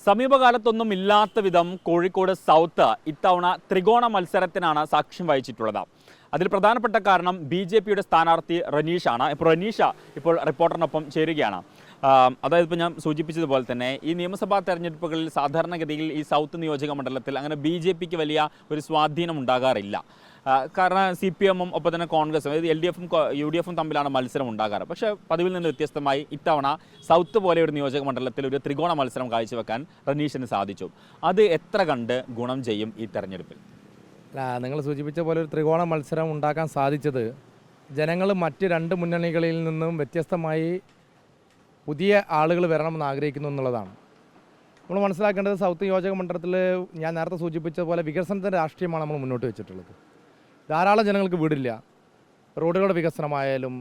സമീപകാലത്തൊന്നും ഇല്ലാത്ത വിധം കോഴിക്കോട് സൗത്ത് ഇത്തവണ ത്രികോണ മത്സരത്തിനാണ് സാക്ഷ്യം വഹിച്ചിട്ടുള്ളത്. അതിൽ പ്രധാനപ്പെട്ട കാരണം BJPയുടെ സ്ഥാനാർത്ഥി റനീഷാണ്. ഇപ്പോൾ റനീഷ റിപ്പോർട്ടറിനൊപ്പം ചേരുകയാണ്. അതായത് ഇപ്പോൾ ഞാൻ സൂചിപ്പിച്ചതുപോലെ തന്നെ ഈ നിയമസഭാ തെരഞ്ഞെടുപ്പുകളിൽ സാധാരണഗതിയിൽ ഈ സൗത്ത് നിയോജക മണ്ഡലത്തിൽ അങ്ങനെ BJPക്ക് വലിയ ഒരു സ്വാധീനം ഉണ്ടാകാറില്ല. കാരണം CPM-ഉം ഒപ്പം തന്നെ കോൺഗ്രസും, അതായത് LDF-ഉം UDF-ഉം തമ്മിലാണ് മത്സരം ഉണ്ടാകാറ്. പക്ഷേ പതിവിൽ നിന്ന് വ്യത്യസ്തമായി ഇത്തവണ സൗത്ത് പോലെ ഒരു നിയോജക മണ്ഡലത്തിൽ ഒരു ത്രികോണ മത്സരം കാഴ്ചവെക്കാൻ റനീഷിന് സാധിച്ചു. അത് എത്ര കണ്ട് ഗുണം ചെയ്യും ഈ തെരഞ്ഞെടുപ്പിൽ? നിങ്ങൾ സൂചിപ്പിച്ച പോലെ ഒരു ത്രികോണ മത്സരം ഉണ്ടാക്കാൻ സാധിച്ചത് ജനങ്ങൾ മറ്റ് രണ്ട് മുന്നണികളിൽ നിന്നും വ്യത്യസ്തമായി പുതിയ ആളുകൾ വരണമെന്ന് ആഗ്രഹിക്കുന്നു എന്നുള്ളതാണ്. നമ്മൾ മനസ്സിലാക്കേണ്ടത് സൗത്ത് നിയോജക മണ്ഡലത്തിൽ ഞാൻ നേരത്തെ സൂചിപ്പിച്ച പോലെ വികസനത്തിൻ്റെ രാഷ്ട്രീയമാണ് നമ്മൾ മുന്നോട്ട് വെച്ചിട്ടുള്ളത്. ധാരാളം ജനങ്ങൾക്ക് വീടില്ല, റോഡുകളുടെ വികസനമായാലും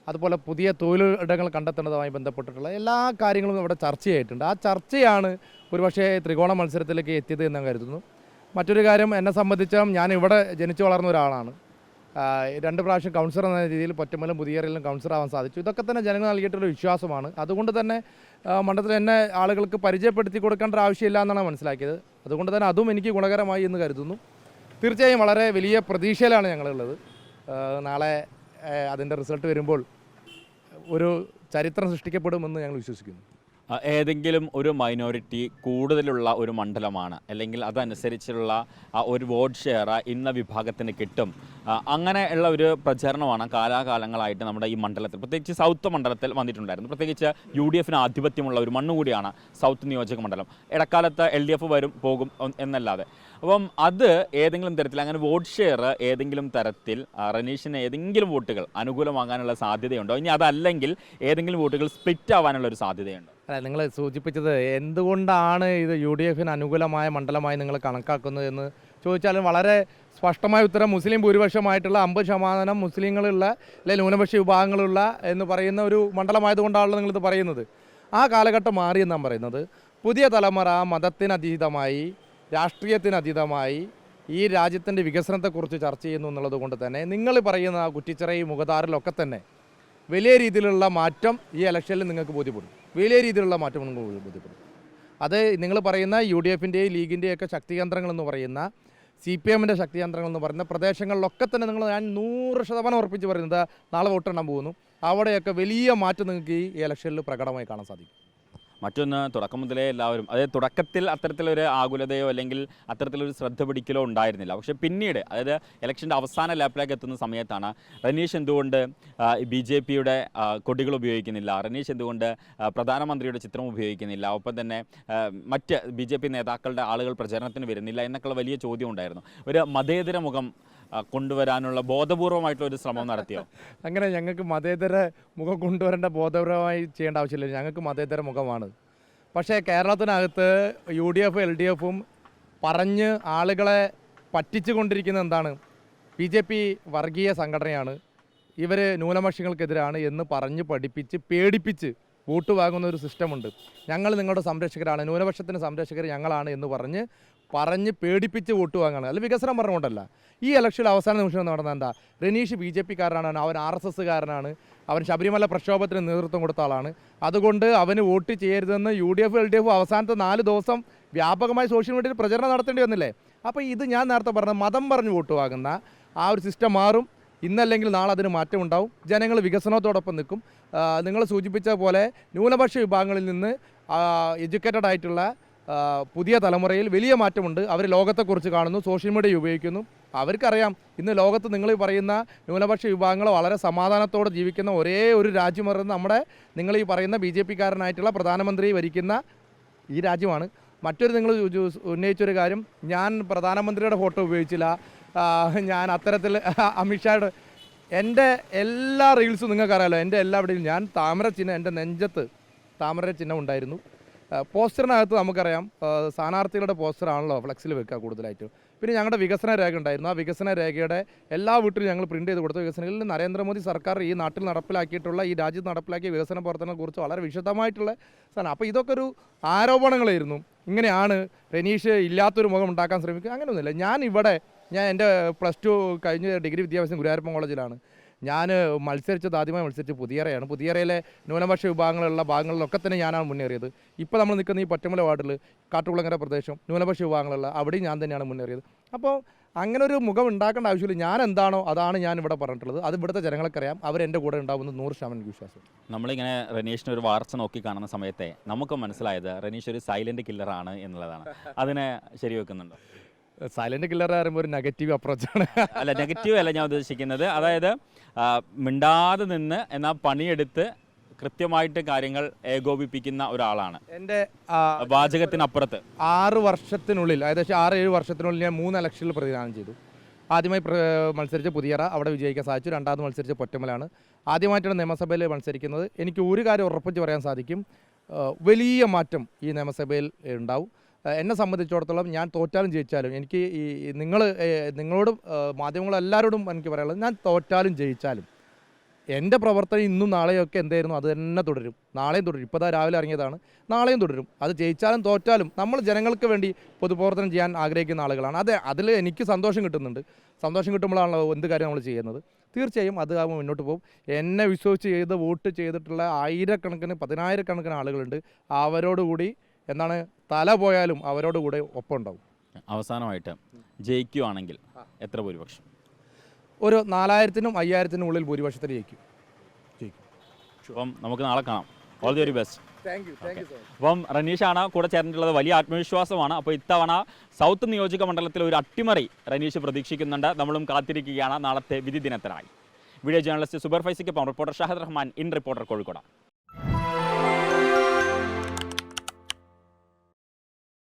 അതുപോലെ പുതിയ തൊഴിലിടങ്ങൾ കണ്ടെത്തേണ്ടതുമായി ബന്ധപ്പെട്ടിട്ടുള്ള എല്ലാ കാര്യങ്ങളും ഇവിടെ ചർച്ചയായിട്ടുണ്ട്. ആ ചർച്ചയാണ് ഒരുപക്ഷേ ത്രികോണ മത്സരത്തിലേക്ക് എത്തിയത് എന്ന് കരുതുന്നു. മറ്റൊരു കാര്യം, എന്നെ സംബന്ധിച്ചും ഞാൻ ഇവിടെ ജനിച്ചു വളർന്ന ഒരാളാണ്. 2 പ്രാവശ്യം കൗൺസിലർ എന്ന രീതിയിൽ പൊറ്റമ്മലും പുതിയറിലും കൗൺസിലർ ആവാൻ സാധിച്ചു. ഇതൊക്കെ തന്നെ ജനങ്ങൾ നൽകിയിട്ടുള്ള വിശ്വാസമാണ്. അതുകൊണ്ട് തന്നെ മണ്ഡലത്തിൽ എന്നെ ആളുകൾക്ക് പരിചയപ്പെടുത്തി കൊടുക്കേണ്ട ആവശ്യമില്ല എന്നാണ് മനസ്സിലാക്കിയത്. അതുകൊണ്ട് തന്നെ അതും എനിക്ക് ഗുണകരമായി എന്ന് കരുതുന്നു. തീർച്ചയായും വളരെ വലിയ പ്രതീക്ഷയിലാണ് ഞങ്ങളുള്ളത്. നാളെ അതിൻ്റെ റിസൾട്ട് വരുമ്പോൾ ഒരു ചരിത്രം സൃഷ്ടിക്കപ്പെടുമെന്ന് ഞങ്ങൾ വിശ്വസിക്കുന്നു. ഏതെങ്കിലും ഒരു മൈനോറിറ്റി കൂടുതലുള്ള ഒരു മണ്ഡലമാണ്, അല്ലെങ്കിൽ അതനുസരിച്ചുള്ള ഒരു വോട്ട് ഷെയർ ഇന്ന വിഭാഗത്തിന് കിട്ടും, അങ്ങനെയുള്ള ഒരു പ്രചരണമാണ് കാലാകാലങ്ങളായിട്ട് നമ്മുടെ ഈ മണ്ഡലത്തിൽ, പ്രത്യേകിച്ച് സൗത്ത് മണ്ഡലത്തിൽ വന്നിട്ടുണ്ടായിരുന്നു. പ്രത്യേകിച്ച് UDF-ന് ആധിപത്യമുള്ള ഒരു മണ്ണുകൂടിയാണ് സൗത്ത് നിയോജക മണ്ഡലം. ഇടക്കാലത്ത് LDF വരും പോകും എന്നല്ലാതെ. അപ്പം അത് ഏതെങ്കിലും തരത്തിൽ അങ്ങനെ വോട്ട് ഷെയർ ഏതെങ്കിലും തരത്തിൽ റനീഷിന് ഏതെങ്കിലും വോട്ടുകൾ അനുകൂലമാകാനുള്ള സാധ്യതയുണ്ടോ? ഇനി അതല്ലെങ്കിൽ ഏതെങ്കിലും വോട്ടുകൾ സ്പ്ലിറ്റ് ആവാനുള്ള ഒരു സാധ്യതയുണ്ടോ? അല്ല, നിങ്ങൾ സൂചിപ്പിച്ചത് എന്തുകൊണ്ടാണ് ഇത് UDF-ന് അനുകൂലമായ മണ്ഡലമായി നിങ്ങൾ കണക്കാക്കുന്നത് എന്ന് ചോദിച്ചാലും വളരെ സ്പഷ്ടമായ ഉത്തരം മുസ്ലിം ഭൂരിപക്ഷമായിട്ടുള്ള 50% മുസ്ലിങ്ങളുള്ള അല്ലെങ്കിൽ ന്യൂനപക്ഷ വിഭാഗങ്ങളുള്ള എന്ന് പറയുന്ന ഒരു മണ്ഡലമായതുകൊണ്ടാണല്ലോ നിങ്ങളിത് പറയുന്നത്. ആ കാലഘട്ടം മാറിയെന്നാണ് പറയുന്നത്. പുതിയ തലമുറ മതത്തിനതീതമായി രാഷ്ട്രീയത്തിനതീതമായി ഈ രാജ്യത്തിൻ്റെ വികസനത്തെക്കുറിച്ച് ചർച്ച ചെയ്യുന്നു എന്നുള്ളത് കൊണ്ട് തന്നെ നിങ്ങൾ പറയുന്ന കുറ്റിച്ചിറയും മുഖതാറിലൊക്കെ തന്നെ വലിയ രീതിയിലുള്ള മാറ്റം ഈ ഇലക്ഷനിൽ നിങ്ങൾക്ക് ബോധ്യപ്പെടും. വലിയ രീതിയിലുള്ള മാറ്റം നിങ്ങൾക്ക് ബോധ്യപ്പെടും. അത് നിങ്ങൾ പറയുന്ന UDF-ൻ്റെയും ലീഗിൻ്റെയൊക്കെ ശക്തികേന്ദ്രങ്ങളെന്ന് പറയുന്ന CPM-ൻ്റെ ശക്തികേന്ദ്രങ്ങളെന്ന് പറയുന്ന പ്രദേശങ്ങളിലൊക്കെ തന്നെ ഞാൻ 100% ഉറപ്പിച്ച് പറയുന്നത് നാളെ വോട്ടെണ്ണാൻ പോകുന്നു. അവിടെയൊക്കെ വലിയ മാറ്റം നിങ്ങൾക്ക് ഈ ഇലക്ഷനിൽ പ്രകടമായി കാണാൻ സാധിക്കും. മറ്റൊന്ന്, തുടക്കം മുതലേ എല്ലാവരും, അതായത് തുടക്കത്തിൽ അത്തരത്തിലൊരു ആകുലതയോ അല്ലെങ്കിൽ അത്തരത്തിലൊരു ശ്രദ്ധ പിടിക്കലോ ഉണ്ടായിരുന്നില്ല. പക്ഷേ പിന്നീട്, അതായത് ഇലക്ഷൻ്റെ അവസാന ലാപ്പിലേക്ക് എത്തുന്ന സമയത്താണ് റനീഷ് എന്തുകൊണ്ട് BJPയുടെ കൊടികൾ ഉപയോഗിക്കുന്നില്ല, റനീഷ് എന്തുകൊണ്ട് പ്രധാനമന്ത്രിയുടെ ചിത്രം ഉപയോഗിക്കുന്നില്ല, ഒപ്പം തന്നെ മറ്റ് BJP നേതാക്കളുടെ ആളുകൾ പ്രചരണത്തിന് വരുന്നില്ല എന്നൊക്കെയുള്ള വലിയ ചോദ്യം ഉണ്ടായിരുന്നു. ഒരു മതേതര മുഖം കൊണ്ടുവരാനുള്ള ബോധപൂർവമായിട്ടുള്ള ഒരു ശ്രമം നടത്തിയോ? അങ്ങനെ ഞങ്ങൾക്ക് മതേതര മുഖം കൊണ്ടുവരേണ്ട ബോധപൂർവമായി ചെയ്യേണ്ട ആവശ്യമില്ല. ഞങ്ങൾക്ക് മതേതര മുഖമാണ്. പക്ഷേ കേരളത്തിനകത്ത് UDF LDF-ഉം പറഞ്ഞ് ആളുകളെ പറ്റിച്ചു കൊണ്ടിരിക്കുന്നത് എന്താണ്? BJP വർഗീയ സംഘടനയാണ്, ഇവർ ന്യൂനപക്ഷങ്ങൾക്കെതിരാണ് എന്ന് പറഞ്ഞ് പഠിപ്പിച്ച് പേടിപ്പിച്ച് വോട്ട് വാങ്ങുന്ന ഒരു സിസ്റ്റമുണ്ട്. ഞങ്ങൾ നിങ്ങളുടെ സംരക്ഷകരാണ്, ന്യൂനപക്ഷത്തിൻ്റെ സംരക്ഷകർ ഞങ്ങളാണ് എന്ന് പറഞ്ഞ് പേടിപ്പിച്ച് വോട്ട് വാങ്ങുകയാണ്. അല്ല, വികസനം പറഞ്ഞുകൊണ്ടല്ല. ഈ ഇലക്ഷനിൽ അവസാന നിമിഷം നടന്ന എന്താ? റനീഷ് BJP-കാരനാണ്, അവൻ RSS-കാരനാണ്, അവൻ ശബരിമല പ്രക്ഷോഭത്തിന് നേതൃത്വം കൊടുത്ത ആളാണ്. അതുകൊണ്ട് അവന് വോട്ട് ചെയ്യരുതെന്ന് UDF LDF അവസാനത്തെ 4 ദിവസം വ്യാപകമായി സോഷ്യൽ മീഡിയയിൽ പ്രചരണം നടത്തേണ്ടി വന്നില്ലേ? അപ്പോൾ ഇത് ഞാൻ നേരത്തെ പറഞ്ഞ മതം പറഞ്ഞ് വോട്ട് വാങ്ങുന്ന ആ ഒരു സിസ്റ്റം മാറും. ഇന്നല്ലെങ്കിൽ നാളെ അതിന് മാറ്റം ഉണ്ടാവും. ജനങ്ങൾ വികസനത്തോടൊപ്പം നിൽക്കും. നിങ്ങൾ സൂചിപ്പിച്ച പോലെ ന്യൂനപക്ഷ വിഭാഗങ്ങളിൽ നിന്ന് എഡ്യൂക്കേറ്റഡ് ആയിട്ടുള്ള പുതിയ തലമുറയിൽ വലിയ മാറ്റമുണ്ട്. അവർ ലോകത്തെക്കുറിച്ച് കാണുന്നു, സോഷ്യൽ മീഡിയ ഉപയോഗിക്കുന്നു. അവർക്കറിയാം ഇന്ന് ലോകത്ത് നിങ്ങൾ പറയുന്ന ന്യൂനപക്ഷ വിഭാഗങ്ങൾ വളരെ സമാധാനത്തോടെ ജീവിക്കുന്ന ഒരേ ഒരു രാജ്യം പറയുന്നത് നമ്മുടെ നിങ്ങൾ ഈ പറയുന്ന BJP-കാരനായിട്ടുള്ള പ്രധാനമന്ത്രി ഭരിക്കുന്ന ഈ രാജ്യമാണ്. മറ്റൊരു നിങ്ങൾ ഉന്നയിച്ചൊരു കാര്യം, ഞാൻ പ്രധാനമന്ത്രിയുടെ ഫോട്ടോ ഉപയോഗിച്ചില്ല, ഞാൻ അത്തരത്തിൽ അമിത്ഷായുടെ, എൻ്റെ എല്ലാ റീൽസും നിങ്ങൾക്കറിയാമല്ലോ, എൻ്റെ എല്ലാവിടെയും ഞാൻ താമര ചിഹ്നം, എൻ്റെ നെഞ്ചത്ത് താമര ചിഹ്നം ഉണ്ടായിരുന്നു. പോസ്റ്ററിനകത്ത് നമുക്കറിയാം സ്ഥാനാർത്ഥികളുടെ പോസ്റ്ററാണല്ലോ ഫ്ലെക്സിൽ വെക്കുക കൂടുതലായിട്ടും. പിന്നെ ഞങ്ങളുടെ വികസന രേഖ ഉണ്ടായിരുന്നു. ആ വികസന രേഖയുടെ എല്ലാ വീട്ടിലും ഞങ്ങൾ പ്രിൻറ്റ് ചെയ്ത് കൊടുത്തു. വികസനങ്ങളിൽ നരേന്ദ്രമോദി സർക്കാർ ഈ നാട്ടിൽ നടപ്പിലാക്കിയിട്ടുള്ള, ഈ രാജ്യത്ത് നടപ്പിലാക്കിയ വികസന പ്രവർത്തനങ്ങളെക്കുറിച്ച് വളരെ വിശദമായിട്ടുള്ള സാധനം. അപ്പോൾ ഇതൊക്കെ ഒരു ആരോപണങ്ങളായിരുന്നു. ഇങ്ങനെയാണ് റനീഷ് ഇല്ലാത്തൊരു മുഖം ഉണ്ടാക്കാൻ ശ്രമിക്കുക, അങ്ങനെയൊന്നുമില്ല. ഞാൻ എൻ്റെ +2 കഴിഞ്ഞ് ഡിഗ്രി വിദ്യാഭ്യാസം ഗുരുവായൂരപ്പൻ കോളേജിലാണ്. ഞാൻ ആദ്യമായി മത്സരിച്ച പുതിയറയാണ്. പുതിയറയിലെ ന്യൂനപക്ഷ വിഭാഗങ്ങളുള്ള ഭാഗങ്ങളിലൊക്കെ തന്നെ ഞാനാണ് മുന്നേറിയത്. ഇപ്പോൾ നമ്മൾ നിൽക്കുന്ന ഈ പൊറ്റമല വാർഡിൽ കാട്ടുകുളങ്ങര പ്രദേശം ന്യൂനപക്ഷ വിഭാഗങ്ങളുള്ള അവിടെയും ഞാൻ തന്നെയാണ് മുന്നേറിയത്. അപ്പോൾ അങ്ങനെ ഒരു മുഖം ഉണ്ടാക്കേണ്ട ആവശ്യമില്ല. ഞാൻ എന്താണോ അതാണ് ഞാൻ ഇവിടെ പറഞ്ഞിട്ടുള്ളത്. അത് ഇവിടുത്തെ ജനങ്ങൾക്കറിയാം. അവരെൻ്റെ കൂടെ ഉണ്ടാവുമെന്ന് 100% വിശ്വാസം. നമ്മളിങ്ങനെ റനീഷിന് ഒരു വാർച്ച നോക്കി കാണുന്ന സമയത്തെ നമുക്ക് മനസ്സിലായത് റനീഷ് ഒരു സൈലന്റ് കില്ലറാണ് എന്നുള്ളതാണ്. അതിനെ ശരിവെക്കുന്നുണ്ടോ? സൈലന്റ് കില്ലർ പറയുമ്പോൾ ഒരു നെഗറ്റീവ് അപ്രോച്ചാണ്. അല്ല, നെഗറ്റീവ് അല്ല ഞാൻ ഉദ്ദേശിക്കുന്നത്. അതായത് മിണ്ടാതെ നിന്ന് എന്നാൽ പണിയെടുത്ത് കൃത്യമായിട്ട് കാര്യങ്ങൾ ഏകോപിപ്പിക്കുന്ന ഒരാളാണ്. എൻ്റെ വാചകത്തിനപ്പുറത്ത് 6 വർഷത്തിനുള്ളിൽ, ഏകദേശം 6-7 വർഷത്തിനുള്ളിൽ ഞാൻ 3 ഇലക്ഷനിൽ പ്രതിദാനം ചെയ്തു. ആദ്യമായി മത്സരിച്ച പുതിയറ, അവിടെ വിജയിക്കാൻ സാധിച്ചു. രണ്ടാമത് മത്സരിച്ച പൊറ്റമലാണ്. ആദ്യമായിട്ടാണ് നിയമസഭയിൽ മത്സരിക്കുന്നത്. എനിക്ക് ഒരു കാര്യം ഉറപ്പിച്ച് പറയാൻ സാധിക്കും, വലിയ മാറ്റം ഈ നിയമസഭയിൽ ഉണ്ടാവും. എന്നെ സംബന്ധിച്ചിടത്തോളം ഞാൻ തോറ്റാലും ജയിച്ചാലും എനിക്ക് നിങ്ങളോടും മാധ്യമങ്ങളെല്ലാവരോടും എനിക്ക് പറയാനുള്ളത്, ഞാൻ തോറ്റാലും ജയിച്ചാലും എൻ്റെ പ്രവർത്തനം ഇന്നും നാളെയൊക്കെ എന്തായിരുന്നു അത് തന്നെ തുടരും. നാളെയും തുടരും. ഇപ്പോൾ രാവിലെ ഇറങ്ങിയതാണ്, നാളെയും തുടരും. അത് ജയിച്ചാലും തോറ്റാലും നമ്മൾ ജനങ്ങൾക്ക് വേണ്ടി പൊതുപ്രവർത്തനം ചെയ്യാൻ ആഗ്രഹിക്കുന്ന ആളുകളാണ്. അതിൽ എനിക്ക് സന്തോഷം കിട്ടുന്നുണ്ട്. സന്തോഷം കിട്ടുമ്പോഴാണല്ലോ എന്ത് കാര്യം നമ്മൾ ചെയ്യുന്നത്. തീർച്ചയായും അത് മുന്നോട്ട് പോകും. എന്നെ വിശ്വസിച്ച് വോട്ട് ചെയ്തിട്ടുള്ള ആയിരക്കണക്കിന് 10,000 ആളുകളുണ്ട്. അവരോടുകൂടി തല പോയാലും അവരോടുകൂടെ ഒപ്പം ഉണ്ടാവും. അവസാനമായിട്ട് ജയിക്കുകയാണെങ്കിൽ എത്ര ഭൂരിപക്ഷം? ഒരു 4,000-നും 5,000-നും ഉള്ളിൽ ഭൂരിപക്ഷത്തിൽ ജയിക്കും. അപ്പം നമുക്ക് നാളെ കാണാം. All the very best. Thank you so much. അപ്പം റനീഷാണ് കൂടെ ചേർന്നിട്ടുള്ളത്. വലിയ ആത്മവിശ്വാസമാണ്. അപ്പോൾ ഇത്തവണ സൗത്ത് നിയോജക മണ്ഡലത്തിൽ ഒരു അട്ടിമറി റനീഷ് പ്രതീക്ഷിക്കുന്നുണ്ട്. നമ്മളും കാത്തിരിക്കുകയാണ് നാളത്തെ വിധി ദിനത്തിനായി. വീഡിയോ ജേർണലിസ്റ്റ് സുബർ ഫൈസിക്കൊപ്പം reporter Shahid Rahman, in Reporter Kozhikode.